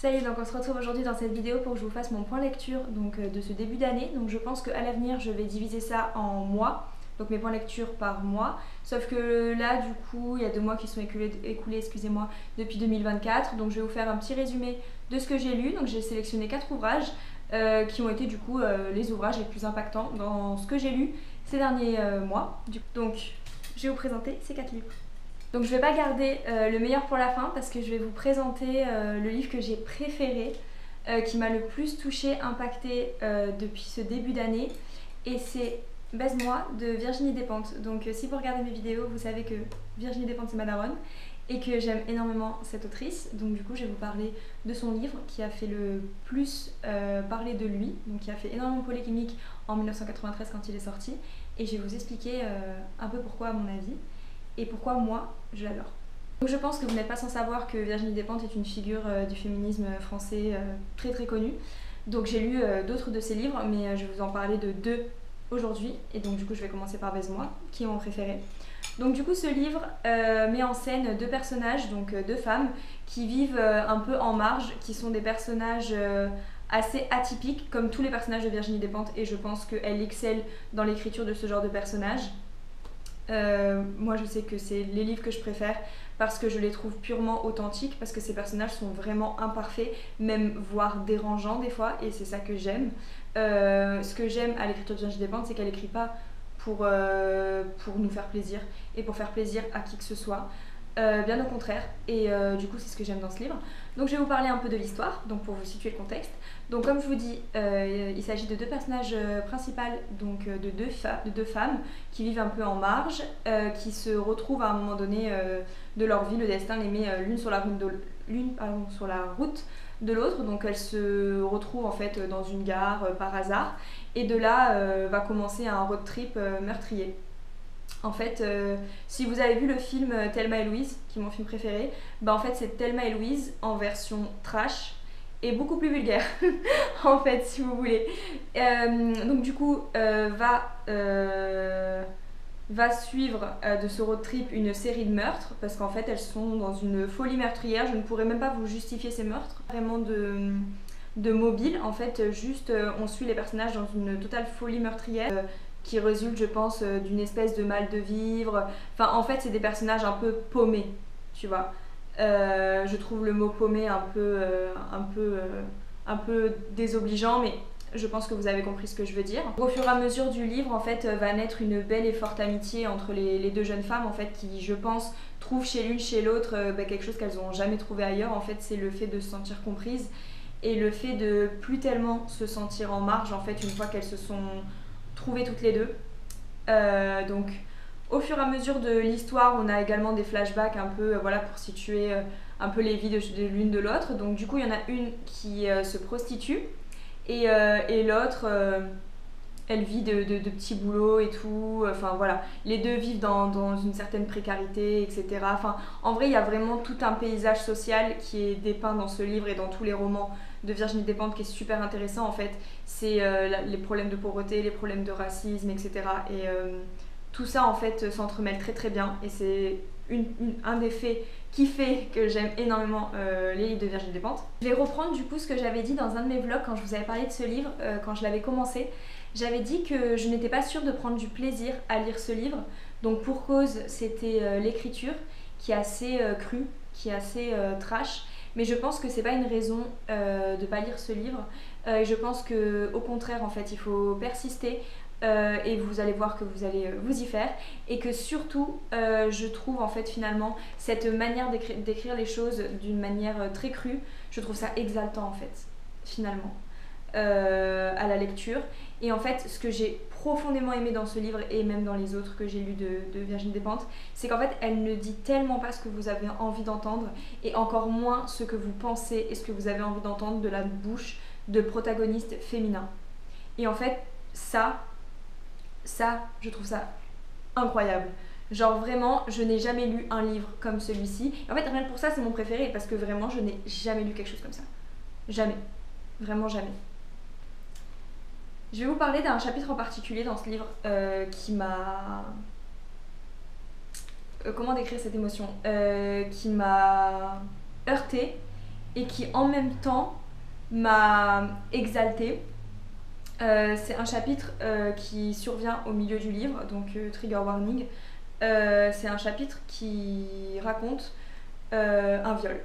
Salut, donc on se retrouve aujourd'hui dans cette vidéo pour que je vous fasse mon point lecture de ce début d'année. Donc je pense qu'à l'avenir je vais diviser ça en mois, donc mes points lecture par mois. Sauf que là du coup il y a 2 mois qui sont écoulés excusez-moi, depuis 2024. Donc je vais vous faire un petit résumé de ce que j'ai lu. Donc j'ai sélectionné 4 ouvrages qui ont été du coup les ouvrages les plus impactants dans ce que j'ai lu ces derniers mois. Donc je vais vous présenter ces 4 livres. Donc je vais pas garder le meilleur pour la fin parce que je vais vous présenter le livre que j'ai préféré, qui m'a le plus touchée, impactée depuis ce début d'année, et c'est Baise-moi de Virginie Despentes. Donc si vous regardez mes vidéos, vous savez que Virginie Despentes c'est ma daronne et que j'aime énormément cette autrice. Donc du coup je vais vous parler de son livre qui a fait le plus parler de lui, donc qui a fait énormément polémique en 1993 quand il est sorti, et je vais vous expliquer un peu pourquoi à mon avis et pourquoi moi je l'adore. Donc je pense que vous n'êtes pas sans savoir que Virginie Despentes est une figure du féminisme français très très connue. Donc j'ai lu d'autres de ses livres, mais je vais vous en parler de 2 aujourd'hui. Et donc du coup je vais commencer par Baise-moi, qui est mon préféré. Donc du coup ce livre met en scène 2 personnages, donc 2 femmes, qui vivent un peu en marge, qui sont des personnages assez atypiques, comme tous les personnages de Virginie Despentes, et je pense qu'elle excelle dans l'écriture de ce genre de personnages. Moi je sais que c'est les livres que je préfère parce que je les trouve purement authentiques, parce que ces personnages sont vraiment imparfaits, même voire dérangeants des fois, et c'est ça que j'aime. Ce que j'aime à l'écriture de Virginie Despentes, c'est qu'elle écrit pas pour nous faire plaisir et pour faire plaisir à qui que ce soit. Bien au contraire, et du coup c'est ce que j'aime dans ce livre. Donc je vais vous parler un peu de l'histoire, donc pour vous situer le contexte. Donc comme je vous dis, il s'agit de 2 personnages principaux, donc de deux femmes qui vivent un peu en marge, qui se retrouvent à un moment donné de leur vie. Le destin les met l'une sur la route de l'autre, donc elles se retrouvent en fait dans une gare par hasard, et de là va commencer un road trip meurtrier. En fait, si vous avez vu le film Thelma et Louise, qui est mon film préféré, bah en fait c'est Thelma et Louise en version trash et beaucoup plus vulgaire, en fait, si vous voulez. Donc du coup, va suivre de ce road trip une série de meurtres, parce qu'en fait elles sont dans une folie meurtrière. Je ne pourrais même pas vous justifier ces meurtres, vraiment de mobile, en fait, juste on suit les personnages dans une totale folie meurtrière. Qui résulte, je pense, d'une espèce de mal de vivre. Enfin, en fait, c'est des personnages un peu paumés, tu vois. Je trouve le mot paumé un peu désobligeant, mais je pense que vous avez compris ce que je veux dire. Au fur et à mesure du livre, en fait, va naître une belle et forte amitié entre les 2 jeunes femmes, en fait, qui, je pense, trouvent chez l'une, chez l'autre, quelque chose qu'elles n'ont jamais trouvé ailleurs. En fait, c'est le fait de se sentir comprise et le fait de plus tellement se sentir en marge, en fait, une fois qu'elles se sont trouvées toutes les 2. Donc au fur et à mesure de l'histoire, on a également des flashbacks un peu voilà, pour situer un peu les vies de l'une de l'autre. Donc du coup il y en a une qui se prostitue et l'autre elle vit de petits boulots et tout. Enfin voilà, les 2 vivent dans une certaine précarité, etc. Enfin, en vrai il y a vraiment tout un paysage social qui est dépeint dans ce livre et dans tous les romans de Virginie Despentes, qui est super intéressant en fait. C'est les problèmes de pauvreté, les problèmes de racisme, etc. Et tout ça en fait s'entremêle très très bien, et c'est un des faits qui fait que j'aime énormément les livres de Virginie Despentes. Je vais reprendre du coup ce que j'avais dit dans un de mes vlogs quand je vous avais parlé de ce livre, quand je l'avais commencé. J'avais dit que je n'étais pas sûre de prendre du plaisir à lire ce livre, donc pour cause c'était l'écriture qui est assez crue, qui est assez trash. Mais je pense que c'est pas une raison de pas lire ce livre. Je pense que au contraire en fait il faut persister et vous allez voir que vous allez vous y faire, et que surtout je trouve en fait finalement cette manière d'écrire les choses d'une manière très crue, je trouve ça exaltant en fait finalement à la lecture. Et en fait ce que j'ai profondément aimé dans ce livre, et même dans les autres que j'ai lus de Virginie Despentes, c'est qu'en fait elle ne dit tellement pas ce que vous avez envie d'entendre, et encore moins ce que vous pensez et ce que vous avez envie d'entendre de la bouche de protagonistes féminins. Et en fait ça je trouve ça incroyable. Genre vraiment, je n'ai jamais lu un livre comme celui-ci. Et en fait rien que pour ça c'est mon préféré, parce que vraiment je n'ai jamais lu quelque chose comme ça. Jamais. Vraiment jamais. Je vais vous parler d'un chapitre en particulier dans ce livre qui m'a... comment décrire cette émotion qui m'a heurtée et qui en même temps m'a exaltée. C'est un chapitre qui survient au milieu du livre, donc trigger warning. C'est un chapitre qui raconte un viol.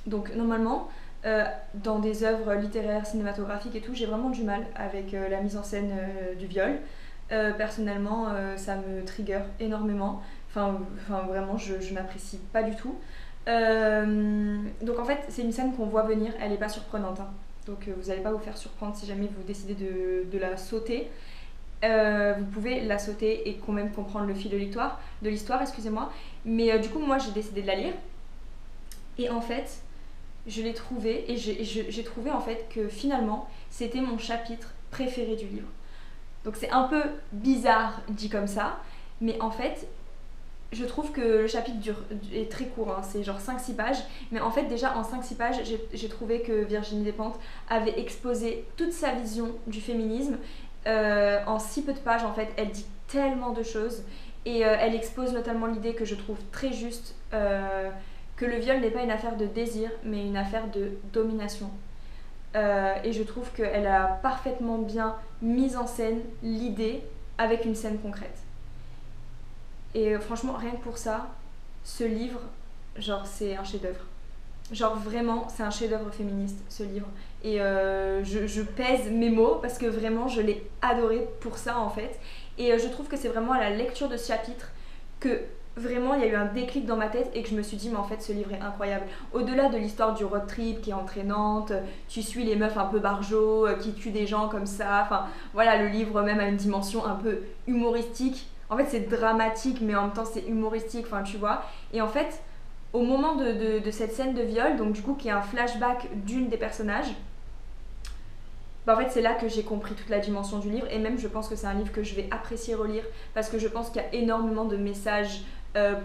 Donc normalement, dans des œuvres littéraires, cinématographiques et tout, j'ai vraiment du mal avec la mise en scène du viol. Personnellement, ça me trigger énormément. Enfin vraiment, je n'apprécie pas du tout. Donc en fait, c'est une scène qu'on voit venir, elle n'est pas surprenante, hein. Donc vous n'allez pas vous faire surprendre si jamais vous décidez de la sauter. Vous pouvez la sauter et quand même comprendre le fil de l'histoire, excusez-moi. Mais du coup, moi, j'ai décidé de la lire. Et en fait, je l'ai trouvé et j'ai trouvé en fait que finalement, c'était mon chapitre préféré du livre. Donc c'est un peu bizarre dit comme ça, mais en fait, je trouve que le chapitre est très court, hein, c'est genre 5-6 pages, mais en fait déjà en 5-6 pages, j'ai trouvé que Virginie Despentes avait exposé toute sa vision du féminisme. En si peu de pages, en fait, elle dit tellement de choses et elle expose notamment l'idée que je trouve très juste, que le viol n'est pas une affaire de désir, mais une affaire de domination. Et je trouve qu'elle a parfaitement bien mis en scène l'idée avec une scène concrète. Et franchement, rien que pour ça, ce livre, genre, c'est un chef-d'œuvre. Genre, vraiment, c'est un chef-d'œuvre féministe, ce livre. Et je pèse mes mots parce que vraiment, je l'ai adoré pour ça, en fait. Et je trouve que c'est vraiment à la lecture de ce chapitre que vraiment, il y a eu un déclic dans ma tête et que je me suis dit, mais en fait, ce livre est incroyable. Au-delà de l'histoire du road trip qui est entraînante, tu suis les meufs un peu barjots qui tuent des gens comme ça. Enfin, voilà, le livre même a une dimension un peu humoristique. En fait, c'est dramatique, mais en même temps, c'est humoristique, enfin, tu vois. Et en fait, au moment de cette scène de viol, donc du coup, qui est un flashback d'une des personnages, bah en fait, c'est là que j'ai compris toute la dimension du livre. Et même, je pense que c'est un livre que je vais apprécier relire parce que je pense qu'il y a énormément de messages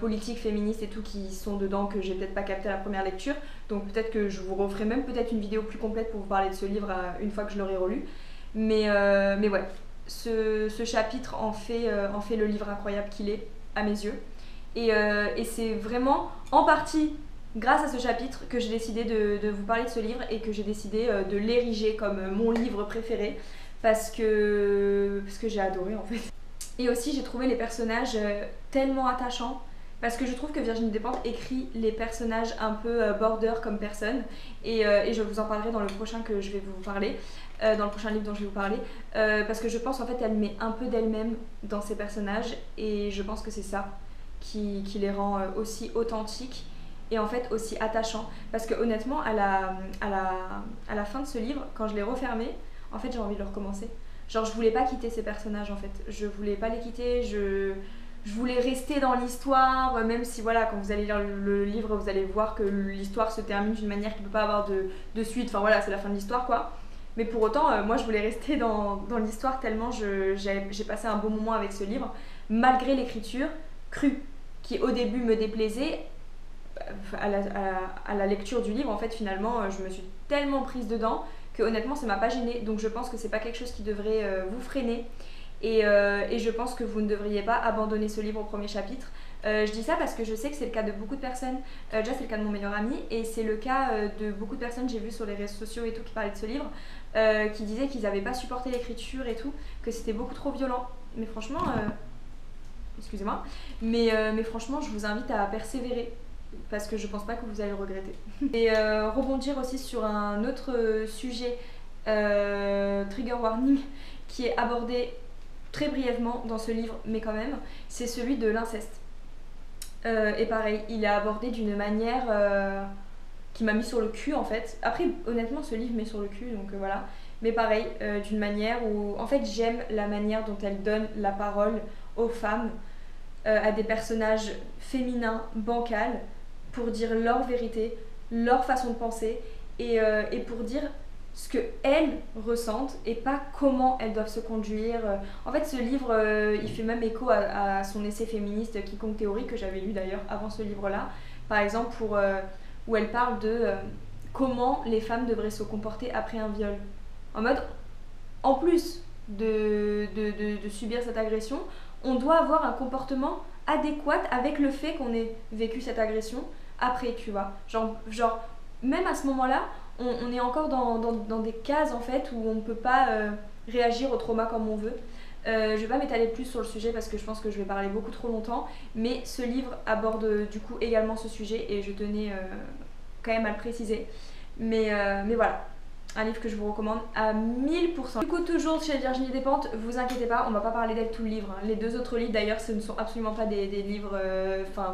politiques, féministes et tout qui sont dedans que j'ai peut-être pas capté à la première lecture. Donc peut-être que je vous referai même peut-être une vidéo plus complète pour vous parler de ce livre une fois que je l'aurai relu. Mais ouais, ce chapitre en fait le livre incroyable qu'il est, à mes yeux. Et c'est vraiment en partie grâce à ce chapitre que j'ai décidé de vous parler de ce livre et que j'ai décidé de l'ériger comme mon livre préféré parce que j'ai adoré en fait. Et aussi j'ai trouvé les personnages tellement attachants parce que je trouve que Virginie Despentes écrit les personnages un peu border comme personne et je vous en parlerai dans le prochain que je vais vous parler, dans le prochain livre dont je vais vous parler, parce que je pense en fait elle met un peu d'elle-même dans ses personnages et je pense que c'est ça qui les rend aussi authentiques et en fait aussi attachants parce que honnêtement à la fin de ce livre, quand je l'ai refermé, en fait j'ai envie de le recommencer. Genre je voulais pas quitter ces personnages en fait, je voulais pas les quitter, je voulais rester dans l'histoire, même si voilà, quand vous allez lire le livre, vous allez voir que l'histoire se termine d'une manière qui ne peut pas avoir de suite, enfin voilà, c'est la fin de l'histoire quoi. Mais pour autant, moi je voulais rester dans l'histoire tellement j'ai passé un bon moment avec ce livre, malgré l'écriture crue, qui au début me déplaisait. À la lecture du livre, en fait, finalement, je me suis tellement prise dedans que honnêtement, ça m'a pas gênée. Donc je pense que c'est pas quelque chose qui devrait vous freiner. Et je pense que vous ne devriez pas abandonner ce livre au premier chapitre. Je dis ça parce que je sais que c'est le cas de beaucoup de personnes. Déjà, c'est le cas de mon meilleur ami et c'est le cas de beaucoup de personnes que j'ai vues sur les réseaux sociaux et tout qui parlaient de ce livre, qui disaient qu'ils n'avaient pas supporté l'écriture et tout, que c'était beaucoup trop violent. Mais franchement, excusez-moi, mais franchement, je vous invite à persévérer parce que je pense pas que vous allez le regretter. Et rebondir aussi sur un autre sujet, trigger warning, qui est abordé très brièvement dans ce livre, mais quand même, c'est celui de l'inceste. Et pareil, il est abordé d'une manière qui m'a mis sur le cul en fait. Après, honnêtement, ce livre met sur le cul, donc voilà. Mais pareil, d'une manière où, en fait, j'aime la manière dont elle donne la parole aux femmes, à des personnages féminins, bancals, pour dire leur vérité, leur façon de penser, et pour dire ce qu'elles ressentent et pas comment elles doivent se conduire. En fait, ce livre, il fait même écho à son essai féministe Quiconque théorie, que j'avais lu d'ailleurs avant ce livre-là, par exemple, où elle parle de comment les femmes devraient se comporter après un viol. En mode, en plus de subir cette agression, on doit avoir un comportement adéquat avec le fait qu'on ait vécu cette agression après, tu vois. Genre même à ce moment-là, on est encore dans des cases en fait où on ne peut pas réagir au trauma comme on veut. Je vais pas m'étaler plus sur le sujet parce que je pense que je vais parler beaucoup trop longtemps, mais ce livre aborde du coup également ce sujet et je tenais quand même à le préciser. Mais voilà, un livre que je vous recommande à 1000%. Du coup, toujours chez Virginie Despentes, vous inquiétez pas, on va pas parler d'elle tout le livre, hein. Les deux autres livres d'ailleurs, ce ne sont absolument pas des livres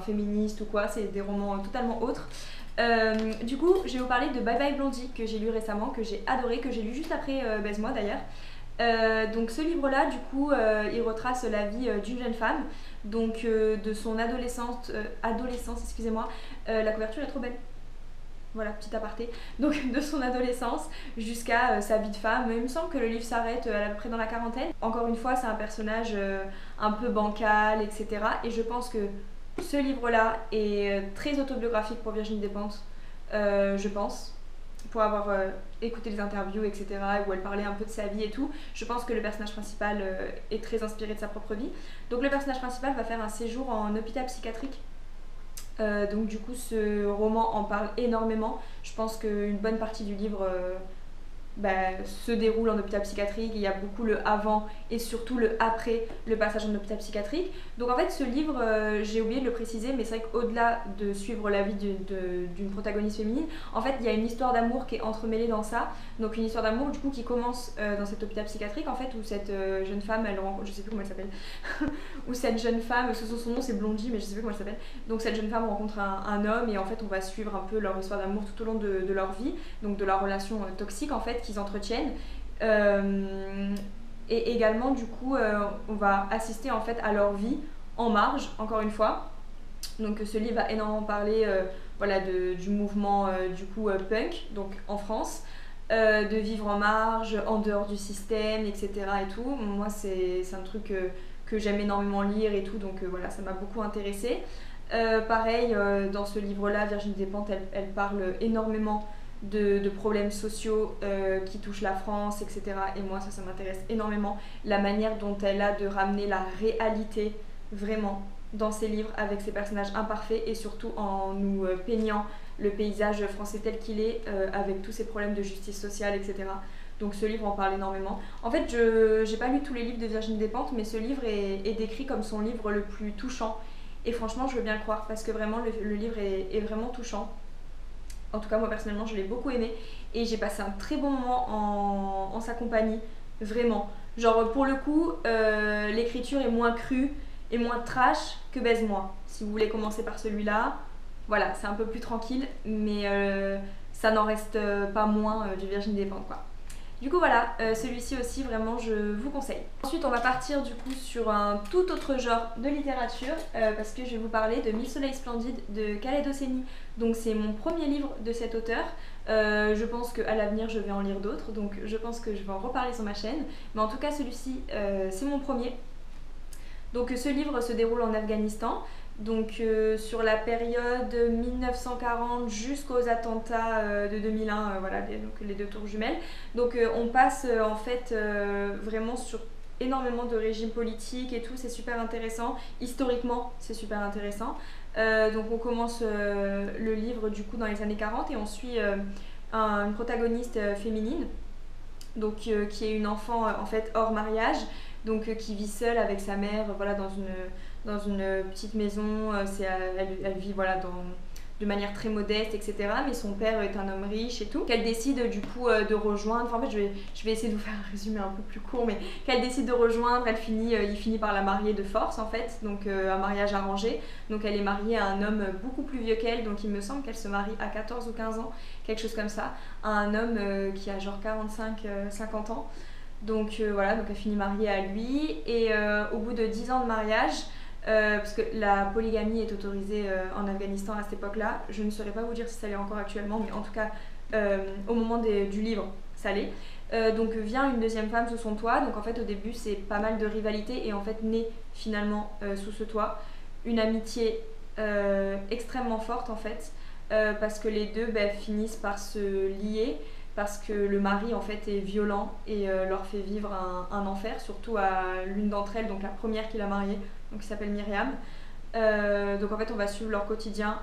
féministes ou quoi, c'est des romans totalement autres. Du coup, je vais vous parler de Bye Bye Blondie que j'ai lu récemment, que j'ai adoré, que j'ai lu juste après Baise-moi d'ailleurs. Donc ce livre-là, du coup, il retrace la vie d'une jeune femme, donc de son adolescence, excusez-moi. La couverture est trop belle. Voilà, petit aparté. Donc de son adolescence jusqu'à sa vie de femme. Il me semble que le livre s'arrête à peu près dans la quarantaine. Encore une fois, c'est un personnage un peu bancal, etc. Et je pense que ce livre-là est très autobiographique pour Virginie Despentes, je pense. Pour avoir écouté les interviews, etc., où elle parlait un peu de sa vie et tout, je pense que le personnage principal est très inspiré de sa propre vie. Donc le personnage principal va faire un séjour en hôpital psychiatrique. Donc du coup ce roman en parle énormément. Je pense qu'une bonne partie du livre se déroule en hôpital psychiatrique. Il y a beaucoup le avant et surtout le après le passage en hôpital psychiatrique. Donc en fait ce livre, j'ai oublié de le préciser, mais c'est vrai qu'au-delà de suivre la vie d'une protagoniste féminine, en fait il y a une histoire d'amour qui est entremêlée dans ça. Donc une histoire d'amour du coup qui commence dans cet hôpital psychiatrique en fait, où cette jeune femme, elle rencontre, je sais plus comment elle s'appelle, où cette jeune femme, son nom c'est Blondie, mais je sais plus comment elle s'appelle. Donc cette jeune femme rencontre un homme et en fait on va suivre un peu leur histoire d'amour tout au long de leur vie, donc de leur relation toxique en fait qu'ils entretiennent. Et également du coup on va assister en fait à leur vie en marge, encore une fois. Donc ce livre va énormément parler du mouvement du coup punk, donc en France, de vivre en marge, en dehors du système, etc. et tout. Moi c'est un truc que j'aime énormément lire et tout, donc voilà, ça m'a beaucoup intéressée. Pareil, dans ce livre-là, Virginie Despentes, elle parle énormément de problèmes sociaux qui touchent la France, etc. Et moi, ça m'intéresse énormément. La manière dont elle a de ramener la réalité, vraiment, dans ses livres, avec ses personnages imparfaits et surtout en nous peignant le paysage français tel qu'il est, avec tous ces problèmes de justice sociale, etc. Donc ce livre en parle énormément. En fait, je n'ai pas lu tous les livres de Virginie Despentes, mais ce livre est décrit comme son livre le plus touchant. Et franchement, je veux bien le croire, parce que vraiment, le livre est vraiment touchant. En tout cas, moi personnellement, je l'ai beaucoup aimé. Et j'ai passé un très bon moment en sa compagnie, vraiment. Genre, pour le coup, l'écriture est moins crue et moins trash que Baise-moi. Si vous voulez commencer par celui-là, voilà, c'est un peu plus tranquille, mais ça n'en reste pas moins du Virginie Despentes, quoi. Du coup voilà, celui-ci aussi vraiment je vous conseille. Ensuite on va partir du coup sur un tout autre genre de littérature parce que je vais vous parler de 1000 soleils splendides de Khaled Hosseini. Donc c'est mon premier livre de cet auteur. Je pense qu'à l'avenir je vais en lire d'autres, donc je pense que je vais en reparler sur ma chaîne. Mais en tout cas celui-ci c'est mon premier. Donc ce livre se déroule en Afghanistan. Donc sur la période 1940 jusqu'aux attentats de 2001, voilà, donc les deux tours jumelles. Donc on passe en fait vraiment sur énormément de régimes politiques et tout, c'est super intéressant. Historiquement, c'est super intéressant. Donc on commence le livre du coup dans les années 40 et on suit une protagoniste féminine, donc qui est une enfant en fait hors mariage, donc qui vit seule avec sa mère, voilà, dans une petite maison. Elle vit voilà de manière très modeste, etc. Mais son père est un homme riche et tout. Qu'elle décide du coup de rejoindre. Enfin, en fait, je vais essayer de vous faire un résumé un peu plus court, mais qu'elle décide de rejoindre, il finit par la marier de force en fait. Donc un mariage arrangé. Donc elle est mariée à un homme beaucoup plus vieux qu'elle. Donc il me semble qu'elle se marie à 14 ou 15 ans, quelque chose comme ça. À un homme qui a genre 45-50 ans. Donc voilà, donc elle finit mariée à lui. Et au bout de 10 ans de mariage, parce que la polygamie est autorisée en Afghanistan à cette époque-là. Je ne saurais pas vous dire si ça l'est encore actuellement, mais en tout cas, au moment du livre, ça l'est. Donc vient une deuxième femme sous son toit. Donc en fait, au début, c'est pas mal de rivalité et en fait, naît finalement sous ce toit une amitié extrêmement forte en fait, parce que les deux finissent par se lier. Parce que le mari en fait est violent et leur fait vivre un enfer, surtout à l'une d'entre elles, donc la première qu'il a mariée, donc qui s'appelle Myriam. Donc en fait on va suivre leur quotidien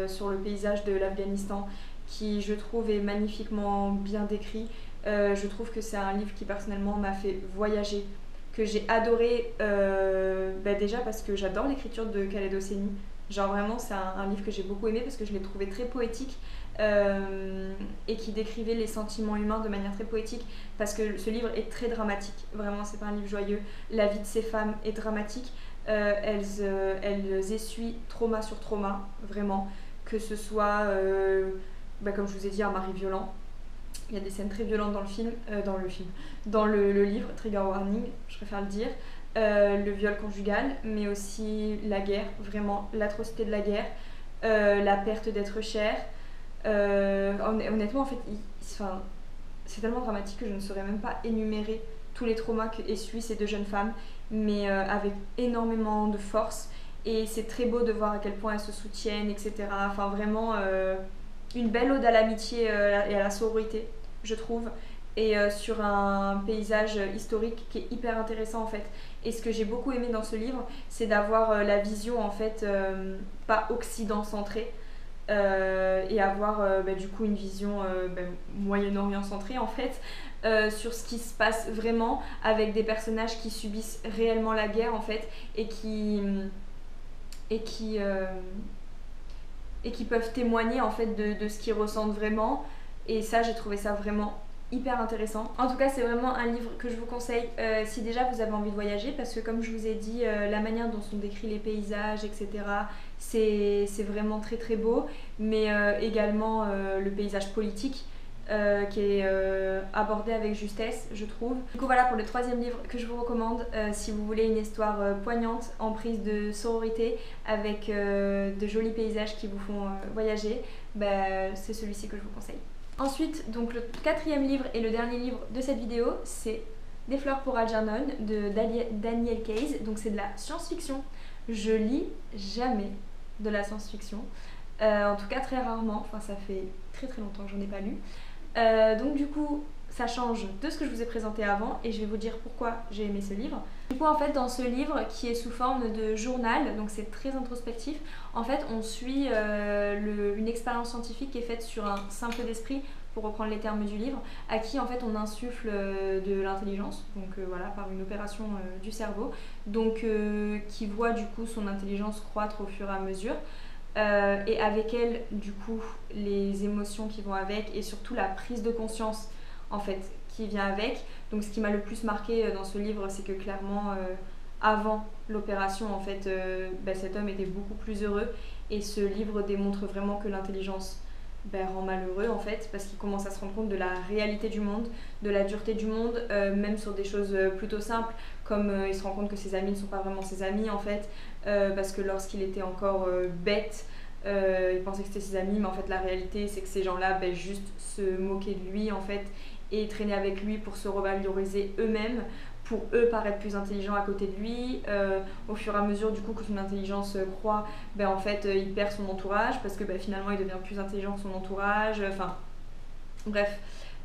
sur le paysage de l'Afghanistan qui je trouve est magnifiquement bien décrit. Je trouve que c'est un livre qui personnellement m'a fait voyager, que j'ai adoré déjà parce que j'adore l'écriture de Khaled Hosseini. Genre vraiment c'est un livre que j'ai beaucoup aimé parce que je l'ai trouvé très poétique et qui décrivait les sentiments humains de manière très poétique, parce que ce livre est très dramatique, vraiment c'est pas un livre joyeux. La vie de ces femmes est dramatique, elles essuient trauma sur trauma, vraiment, que ce soit comme je vous ai dit, un mari violent. Il y a des scènes très violentes dans le livre, trigger warning, je préfère le dire. Le viol conjugal, mais aussi la guerre, vraiment l'atrocité de la guerre, la perte d'être cher. Honnêtement, en fait, c'est tellement dramatique que je ne saurais même pas énumérer tous les traumas qu'essuient ces deux jeunes femmes, mais avec énormément de force. Et c'est très beau de voir à quel point elles se soutiennent, etc. Enfin, vraiment une belle ode à l'amitié et à la sororité, je trouve. Et sur un paysage historique qui est hyper intéressant en fait. Et ce que j'ai beaucoup aimé dans ce livre, c'est d'avoir la vision en fait pas occident centrée, et avoir du coup une vision Moyen-Orient centrée en fait, sur ce qui se passe vraiment avec des personnages qui subissent réellement la guerre en fait, et qui peuvent témoigner en fait de ce qu'ils ressentent vraiment. Et ça, j'ai trouvé ça vraiment hyper intéressant. En tout cas, c'est vraiment un livre que je vous conseille si déjà vous avez envie de voyager, parce que comme je vous ai dit, la manière dont sont décrits les paysages, etc., c'est vraiment très très beau, mais également le paysage politique qui est abordé avec justesse, je trouve. Du coup voilà pour le troisième livre que je vous recommande si vous voulez une histoire poignante, emprise de sororité, avec de jolis paysages qui vous font voyager, c'est celui-ci que je vous conseille. Ensuite, donc le quatrième livre et le dernier livre de cette vidéo, c'est Des fleurs pour Algernon de Daniel Keyes. Donc c'est de la science-fiction. Je lis jamais de la science-fiction, en tout cas très rarement, enfin ça fait très très longtemps que j'en ai pas lu. Donc du coup ça change de ce que je vous ai présenté avant et je vais vous dire pourquoi j'ai aimé ce livre. Du coup en fait dans ce livre qui est sous forme de journal, donc c'est très introspectif, en fait on suit une expérience scientifique qui est faite sur un simple d'esprit, pour reprendre les termes du livre, à qui en fait on insuffle de l'intelligence, donc voilà, par une opération du cerveau, donc qui voit du coup son intelligence croître au fur et à mesure. Et avec elle du coup les émotions qui vont avec et surtout la prise de conscience en fait qui vient avec. Donc ce qui m'a le plus marqué dans ce livre, c'est que clairement avant l'opération en fait cet homme était beaucoup plus heureux, et ce livre démontre vraiment que l'intelligence rend malheureux en fait, parce qu'il commence à se rendre compte de la réalité du monde, de la dureté du monde, même sur des choses plutôt simples, comme il se rend compte que ses amis ne sont pas vraiment ses amis en fait, parce que lorsqu'il était encore bête, il pensait que c'était ses amis, mais en fait la réalité c'est que ces gens-là juste se moquaient de lui en fait, et traînaient avec lui pour se revaloriser eux-mêmes, pour eux paraître plus intelligents à côté de lui. Au fur et à mesure du coup que son intelligence croît, en fait il perd son entourage, parce que finalement il devient plus intelligent que son entourage, enfin bref,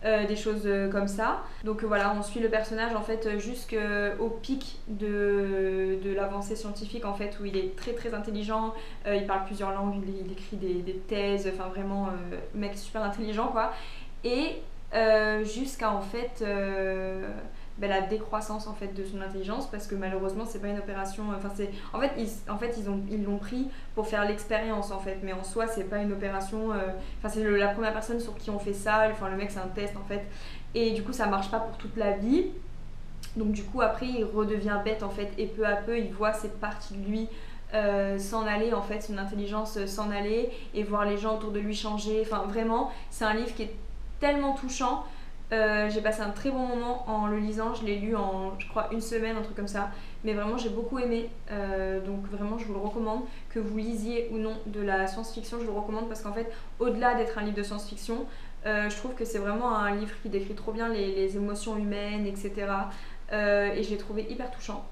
des choses comme ça. Donc voilà, on suit le personnage en fait jusqu'au pic de l'avancée scientifique en fait, où il est très très intelligent, il parle plusieurs langues, il écrit des thèses, enfin vraiment mec super intelligent quoi, et jusqu'à en fait la décroissance en fait de son intelligence, parce que malheureusement c'est pas une opération, ils l'ont pris pour faire l'expérience en fait, mais en soi c'est pas une opération, c'est la première personne sur qui on fait ça, le mec c'est un test en fait, et du coup ça marche pas pour toute la vie. Donc du coup après il redevient bête en fait, et peu à peu il voit cette partie de lui s'en aller en fait, son intelligence s'en aller, et voir les gens autour de lui changer. Enfin vraiment c'est un livre qui est tellement touchant. J'ai passé un très bon moment en le lisant, je l'ai lu en je crois une semaine, un truc comme ça, mais vraiment j'ai beaucoup aimé, donc vraiment je vous le recommande, que vous lisiez ou non de la science-fiction, je vous le recommande, parce qu'en fait au-delà d'être un livre de science-fiction, je trouve que c'est vraiment un livre qui décrit trop bien les émotions humaines, etc. Et je l'ai trouvé hyper touchant,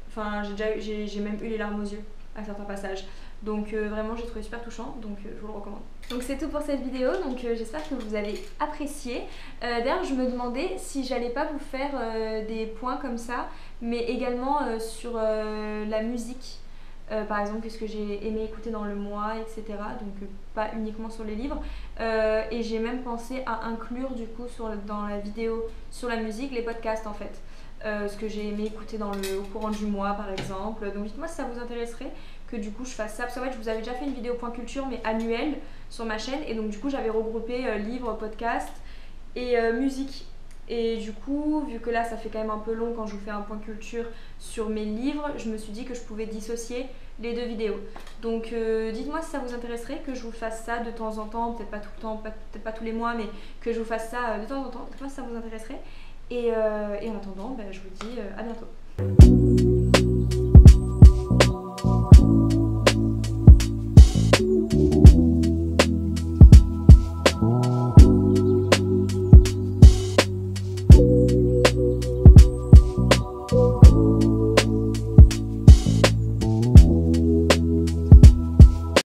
enfin j'ai même eu les larmes aux yeux à certains passages. Donc vraiment j'ai trouvé super touchant, donc je vous le recommande. Donc c'est tout pour cette vidéo, donc j'espère que vous avez apprécié. D'ailleurs je me demandais si j'allais pas vous faire des points comme ça, mais également sur la musique par exemple qu'est-ce que j'ai aimé écouter dans le mois, etc. Donc pas uniquement sur les livres. Et j'ai même pensé à inclure du coup dans la vidéo sur la musique les podcasts en fait. Ce que j'ai aimé écouter au courant du mois par exemple. Donc dites-moi si ça vous intéresserait que du coup je fasse ça. Parce qu'en fait je vous avais déjà fait une vidéo point culture mais annuelle sur ma chaîne. Et donc du coup j'avais regroupé livres, podcasts et musique. Et du coup, vu que là ça fait quand même un peu long quand je vous fais un point culture sur mes livres, je me suis dit que je pouvais dissocier les deux vidéos. Donc dites-moi si ça vous intéresserait que je vous fasse ça de temps en temps, peut-être pas tout le temps, peut-être pas tous les mois, mais que je vous fasse ça de temps en temps. Dites-moi si ça vous intéresserait. Et en attendant, je vous dis à bientôt.